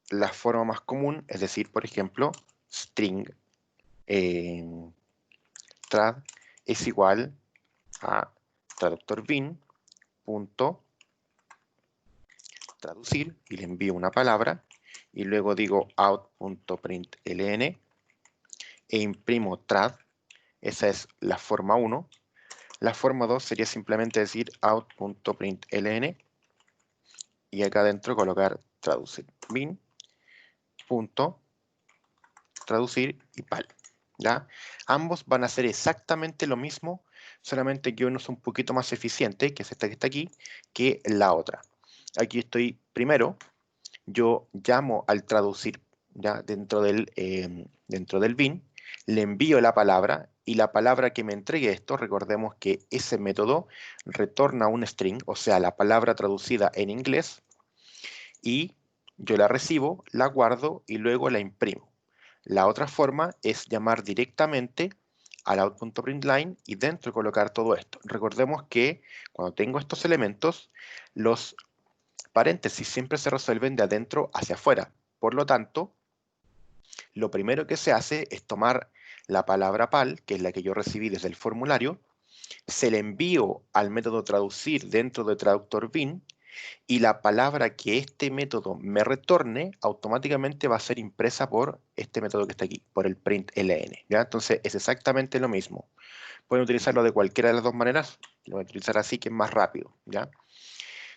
Speaker 1: La forma más común, es decir, por ejemplo, string trad es igual a traductor bin punto traducir y le envío una palabra y luego digo out.println e imprimo trad. Esa es la forma 1. La forma 2 sería simplemente decir out.println y acá adentro colocar traducir bin punto traducir y pal. ¿Ya? Ambos van a hacer exactamente lo mismo, solamente que uno es un poquito más eficiente, que es esta que está aquí, que la otra. Aquí estoy primero, yo llamo al traducir, ¿ya? dentro del bin, le envío la palabra y la palabra que me entregue esto, recordemos que ese método retorna un string, o sea, la palabra traducida en inglés, y yo la recibo, la guardo y luego la imprimo. La otra forma es llamar directamente al out.println y dentro colocar todo esto. Recordemos que cuando tengo estos elementos, los paréntesis siempre se resuelven de adentro hacia afuera. Por lo tanto, lo primero que se hace es tomar la palabra pal, que es la que yo recibí desde el formulario, se le envío al método traducir dentro de traductor bin y la palabra que este método me retorne automáticamente va a ser impresa por este método que está aquí, por el println, ¿ya? Entonces es exactamente lo mismo. Pueden utilizarlo de cualquiera de las dos maneras, lo voy a utilizar así que es más rápido, ¿ya?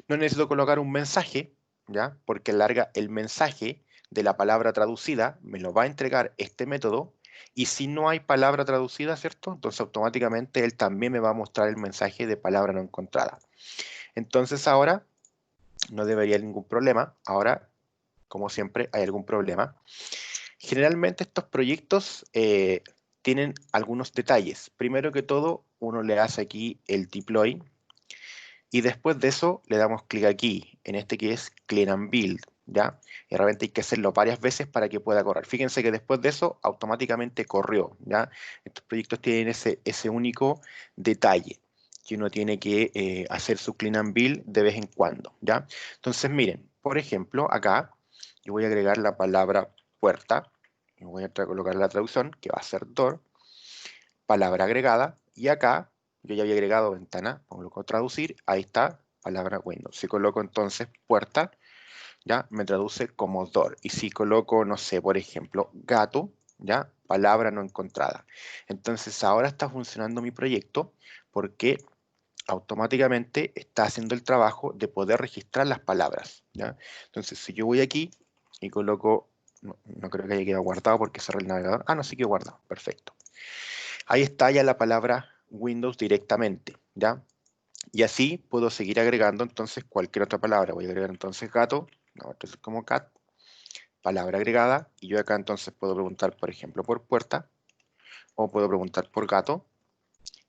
Speaker 1: No necesito colocar un mensaje, ¿ya? Porque larga el mensaje de la palabra traducida me lo va a entregar este método, y si no hay palabra traducida, ¿cierto? Entonces automáticamente él también me va a mostrar el mensaje de palabra no encontrada. Entonces ahora no debería haber ningún problema. Ahora, como siempre, hay algún problema. Generalmente estos proyectos tienen algunos detalles. Primero que todo, uno le hace aquí el deploy, y después de eso le damos clic aquí, en este que es Clean and Build, ¿ya? Y realmente hay que hacerlo varias veces para que pueda correr. Fíjense que después de eso automáticamente corrió, ¿ya? Estos proyectos tienen ese único detalle, que uno tiene que hacer su Clean and Build de vez en cuando, ¿ya? Entonces miren, por ejemplo, acá yo voy a agregar la palabra puerta, y voy a colocar la traducción, que va a ser door, palabra agregada, y acá yo ya había agregado ventana, coloco traducir, ahí está, palabra Windows. Si coloco entonces puerta, ya me traduce como door. Y si coloco, no sé, por ejemplo, gato, ya, palabra no encontrada. Entonces ahora está funcionando mi proyecto porque automáticamente está haciendo el trabajo de poder registrar las palabras, ¿ya? Entonces si yo voy aquí y coloco, no creo que haya quedado guardado porque cerré el navegador. Ah, no, sí que guardado, perfecto. Ahí está ya la palabra Windows directamente, ¿ya? Y así puedo seguir agregando entonces cualquier otra palabra. Voy a agregar entonces gato, no, entonces como cat, palabra agregada, y yo acá entonces puedo preguntar, por ejemplo, por puerta, o puedo preguntar por gato,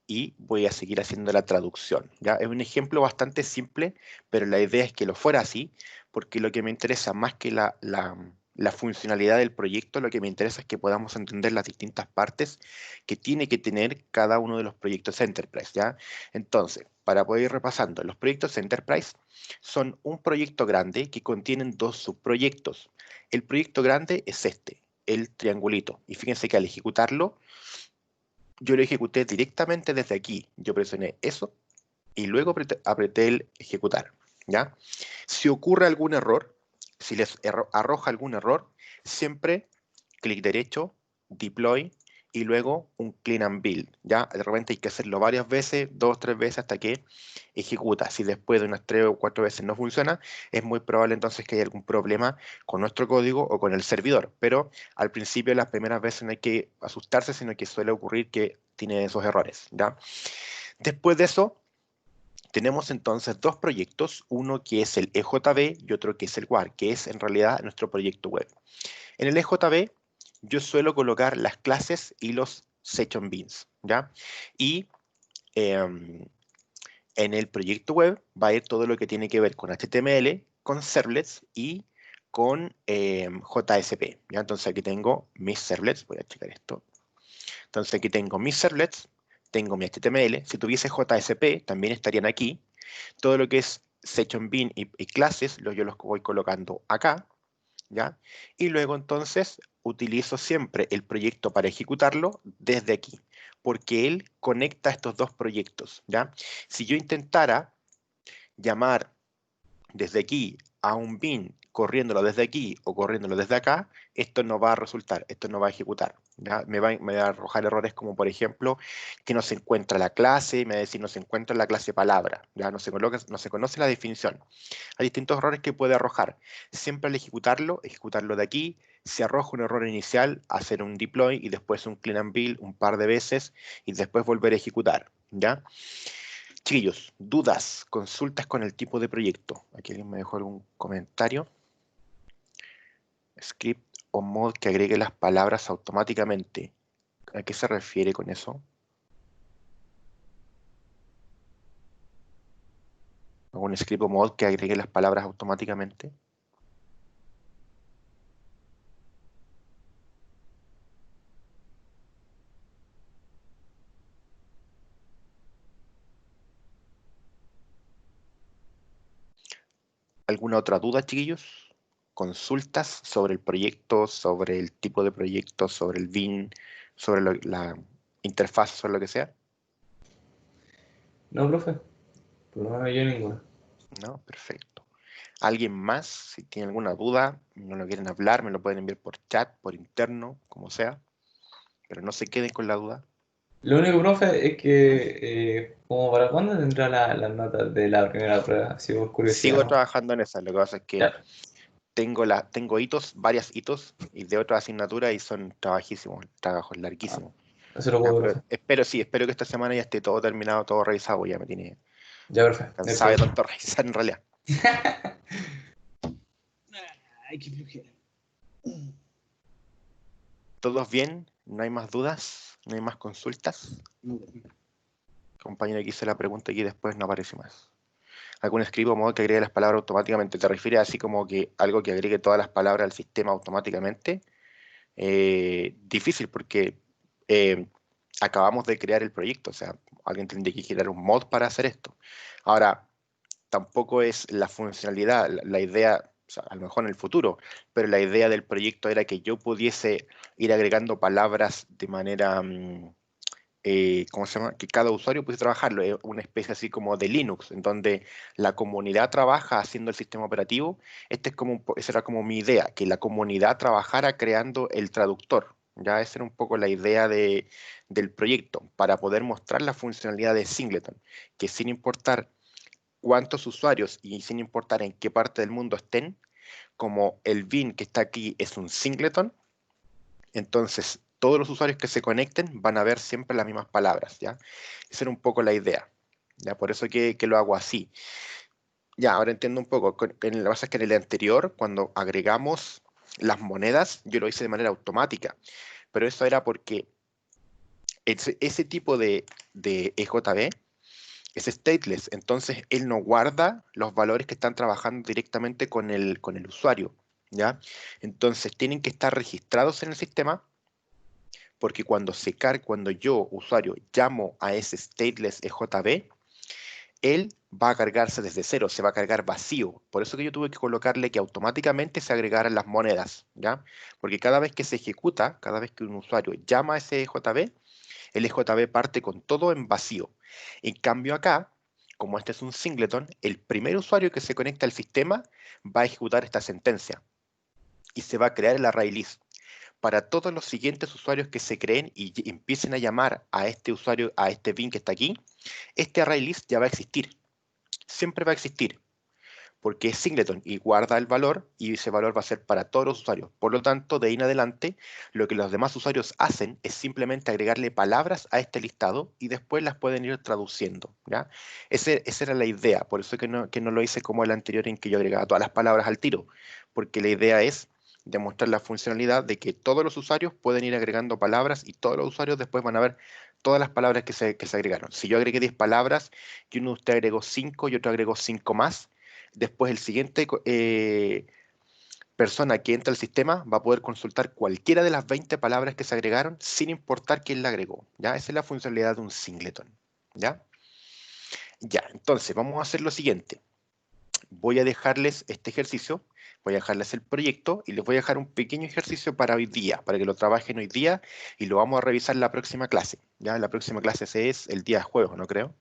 Speaker 1: y voy a seguir haciendo la traducción, ¿ya? Es un ejemplo bastante simple, pero la idea es que lo fuera así, porque lo que me interesa más que la funcionalidad del proyecto, lo que me interesa es que podamos entender las distintas partes que tiene que tener cada uno de los proyectos Enterprise, ¿ya? Entonces, para poder ir repasando, los proyectos Enterprise son un proyecto grande que contienen dos subproyectos. El proyecto grande es este, el triangulito, y fíjense que al ejecutarlo, yo lo ejecuté directamente desde aquí. Yo presioné eso y luego apreté el ejecutar, ¿ya? Si ocurre algún error, si les arroja algún error, siempre clic derecho, deploy, y luego un clean and build, ¿ya? De repente hay que hacerlo varias veces, 2, 3 veces hasta que ejecuta. Si después de unas 3 o 4 veces no funciona, es muy probable entonces que haya algún problema con nuestro código o con el servidor. Pero al principio, las primeras veces no hay que asustarse, sino que suele ocurrir que tiene esos errores, ¿ya? Después de eso, tenemos entonces dos proyectos, uno que es el EJB y otro que es el WAR, que es en realidad nuestro proyecto web. En el EJB yo suelo colocar las clases y los session beans, ¿ya? Y en el proyecto web va a ir todo lo que tiene que ver con HTML, con servlets y con JSP, ¿ya? Entonces aquí tengo mis servlets, voy a checar esto. Entonces aquí tengo mis servlets, tengo mi HTML, si tuviese JSP también estarían aquí. Todo lo que es session bean y clases, yo los voy colocando acá, ¿ya? Y luego entonces utilizo siempre el proyecto para ejecutarlo desde aquí, porque él conecta estos dos proyectos, ¿ya? Si yo intentara llamar desde aquí a un bin corriéndolo desde aquí o corriéndolo desde acá, esto no va a resultar, esto no va a ejecutar, ¿ya? Me va a arrojar errores como, por ejemplo, que no se encuentra la clase, me va a decir no se encuentra la clase palabra, ¿ya? No se conoce la definición. Hay distintos errores que puede arrojar. Siempre al ejecutarlo de aquí, se arroja un error inicial, hacer un deploy y después un clean and build un par de veces y después volver a ejecutar, ¿ya? Chiquillos, dudas, consultas con el tipo de proyecto. Aquí alguien me dejó algún comentario. Script o mod que agregue las palabras automáticamente. ¿A qué se refiere con eso? ¿Algún script o mod que agregue las palabras automáticamente? ¿Alguna otra duda, chiquillos? ¿Consultas sobre el proyecto, sobre el tipo de proyecto, sobre el bin, sobre la interfaz, sobre lo que sea?
Speaker 2: No, profe. Pues no yo ninguna.
Speaker 1: No, perfecto. ¿Alguien más? Si tiene alguna duda, no lo quieren hablar, me lo pueden enviar por chat, por interno, como sea. Pero no se queden con la duda.
Speaker 2: Lo único, profe, es que, como para cuándo tendrá las notas de la primera prueba, así por curiosidad,
Speaker 1: Sigo
Speaker 2: ¿no?
Speaker 1: trabajando en esa, lo que pasa es que
Speaker 2: Ya,
Speaker 1: tengo hitos, varias hitos, y de otras asignaturas y son trabajísimos, trabajos
Speaker 2: ah,
Speaker 1: larguísimos.
Speaker 2: eso lo
Speaker 1: Ya,
Speaker 2: puedo,
Speaker 1: pero
Speaker 2: profe.
Speaker 1: espero que esta semana ya esté todo terminado, todo revisado, ya me tiene
Speaker 2: Ya, profe, no hay
Speaker 1: cansado de
Speaker 2: problema.
Speaker 1: tanto revisar en realidad.
Speaker 2: Ay, qué flojera.
Speaker 1: ¿Todos bien? ¿No hay más dudas? ¿No hay más consultas?
Speaker 2: No,
Speaker 1: Compañero que hice la pregunta aquí después no aparece más. ¿Algún escribo modo que agregue las palabras automáticamente? ¿Te refieres así como que algo que agregue todas las palabras al sistema automáticamente? Difícil porque eh, acabamos de crear el proyecto, o sea, alguien tendría que crear un mod para hacer esto. Ahora, tampoco es la funcionalidad, la idea, o sea, a lo mejor en el futuro, pero la idea del proyecto era que yo pudiese ir agregando palabras de manera, ¿cómo se llama? Que cada usuario pudiese trabajarlo, una especie así como de Linux, en donde la comunidad trabaja haciendo el sistema operativo. Esa era como mi idea, que la comunidad trabajara creando el traductor. Ya esa era un poco la idea del proyecto, para poder mostrar la funcionalidad de Singleton, que sin importar cuántos usuarios y sin importar en qué parte del mundo estén, como el bin que está aquí es un singleton, entonces todos los usuarios que se conecten van a ver siempre las mismas palabras, ¿ya? Esa era un poco la idea, ¿ya? Por eso que lo hago así. Ya, ahora entiendo un poco. Lo que pasa es que en el anterior, cuando agregamos las monedas, yo lo hice de manera automática, pero eso era porque ese tipo de EJB es stateless, entonces él no guarda los valores que están trabajando directamente con el usuario, ¿ya? Entonces tienen que estar registrados en el sistema porque cuando yo, usuario, llamo a ese stateless EJB, él va a cargarse desde cero, se va a cargar vacío. Por eso que yo tuve que colocarle que automáticamente se agregaran las monedas, ¿ya? Porque cada vez que se ejecuta, cada vez que un usuario llama a ese EJB, el EJB parte con todo en vacío. En cambio acá, como este es un singleton, el primer usuario que se conecta al sistema va a ejecutar esta sentencia y se va a crear el array list. Para todos los siguientes usuarios que se creen y empiecen a llamar a este usuario, a este bin que está aquí, este array list ya va a existir. Siempre va a existir porque es singleton y guarda el valor y ese valor va a ser para todos los usuarios. Por lo tanto, de ahí en adelante, lo que los demás usuarios hacen es simplemente agregarle palabras a este listado y después las pueden ir traduciendo, ¿ya? Esa era la idea, por eso que no lo hice como el anterior en que yo agregaba todas las palabras al tiro, porque la idea es demostrar la funcionalidad de que todos los usuarios pueden ir agregando palabras y todos los usuarios después van a ver todas las palabras que se agregaron. Si yo agregué 10 palabras y uno de ustedes agregó 5 y otro agregó 5 más, después el siguiente persona que entra al sistema va a poder consultar cualquiera de las 20 palabras que se agregaron sin importar quién la agregó, ¿ya? Esa es la funcionalidad de un singleton, ¿ya? Ya, entonces vamos a hacer lo siguiente. Voy a dejarles este ejercicio, voy a dejarles el proyecto y les voy a dejar un pequeño ejercicio para hoy día, para que lo trabajen hoy día y lo vamos a revisar en la próxima clase, ¿ya? La próxima clase es el día jueves, ¿no creo?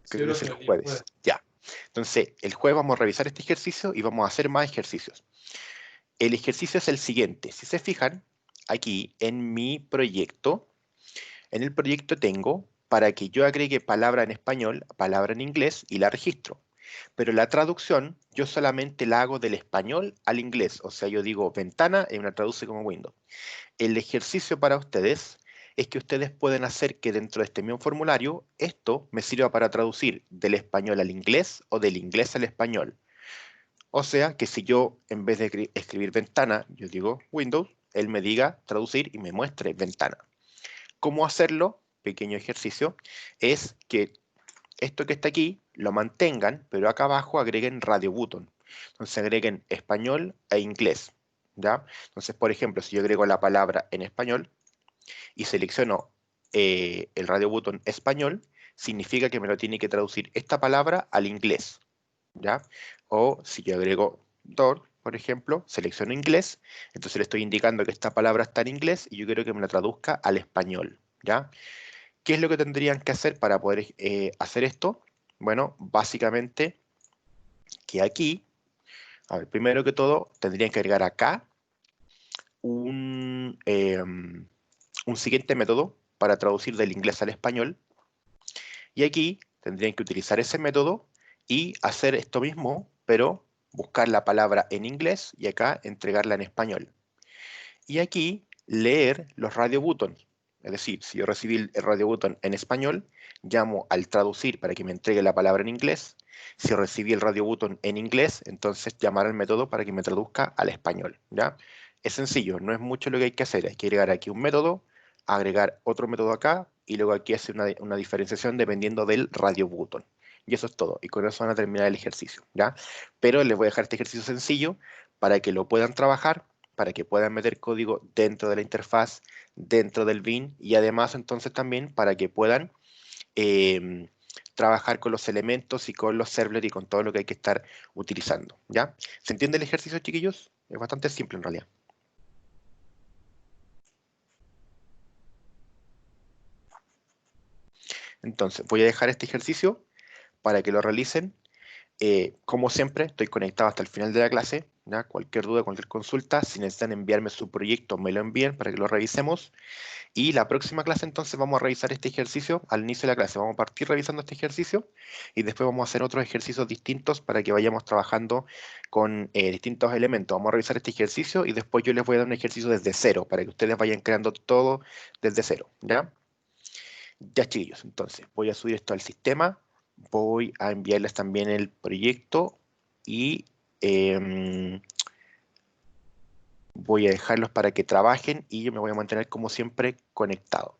Speaker 2: sí,
Speaker 1: Creo que es
Speaker 2: profe,
Speaker 1: el
Speaker 2: el día
Speaker 1: jueves,
Speaker 2: jueves.
Speaker 1: ya. Entonces, el jueves vamos a revisar este ejercicio y vamos a hacer más ejercicios. El ejercicio es el siguiente. Si se fijan, aquí en mi proyecto, en el proyecto tengo para que yo agregue palabra en español, palabra en inglés y la registro. Pero la traducción yo solamente la hago del español al inglés. O sea, yo digo ventana y me la traduce como Windows. El ejercicio para ustedes es que ustedes pueden hacer que dentro de este mismo formulario esto me sirva para traducir del español al inglés o del inglés al español. O sea que si yo en vez de escribir ventana, yo digo Windows, él me diga traducir y me muestre ventana. ¿Cómo hacerlo? Pequeño ejercicio, es que esto que está aquí lo mantengan, pero acá abajo agreguen radio button. Entonces agreguen español e inglés, ¿ya? Entonces, por ejemplo, si yo agrego la palabra en español y selecciono el radio button español, significa que me lo tiene que traducir esta palabra al inglés, ¿ya? O si yo agrego door, por ejemplo, selecciono inglés, entonces le estoy indicando que esta palabra está en inglés y yo quiero que me la traduzca al español, ¿ya? ¿Qué es lo que tendrían que hacer para poder hacer esto? Bueno, básicamente que aquí, a ver, primero que todo, tendrían que agregar acá un siguiente método para traducir del inglés al español. Y aquí tendrían que utilizar ese método y hacer esto mismo, pero buscar la palabra en inglés y acá entregarla en español. Y aquí leer los radio buttons. Es decir, si yo recibí el radio button en español, llamo al traducir para que me entregue la palabra en inglés. Si recibí el radio button en inglés, entonces llamar al método para que me traduzca al español, ¿ya? Es sencillo, no es mucho lo que hay que hacer. Hay que agregar aquí un método, agregar otro método acá y luego aquí hacer una diferenciación dependiendo del radio button. Y eso es todo. Y con eso van a terminar el ejercicio, ¿ya? Pero les voy a dejar este ejercicio sencillo para que lo puedan trabajar, para que puedan meter código dentro de la interfaz, dentro del bin y además entonces también para que puedan trabajar con los elementos y con los servlets y con todo lo que hay que estar utilizando, ¿ya? ¿Se entiende el ejercicio, chiquillos? Es bastante simple en realidad. Entonces, voy a dejar este ejercicio para que lo realicen. Como siempre, estoy conectado hasta el final de la clase, ¿ya? Cualquier duda, cualquier consulta, si necesitan enviarme su proyecto, me lo envíen para que lo revisemos. Y la próxima clase entonces vamos a revisar este ejercicio al inicio de la clase. Vamos a partir revisando este ejercicio y después vamos a hacer otros ejercicios distintos para que vayamos trabajando con distintos elementos. Vamos a revisar este ejercicio y después yo les voy a dar un ejercicio desde cero para que ustedes vayan creando todo desde cero, ¿ya? Ya, chiquillos, entonces voy a subir esto al sistema, voy a enviarles también el proyecto y voy a dejarlos para que trabajen y yo me voy a mantener como siempre conectado.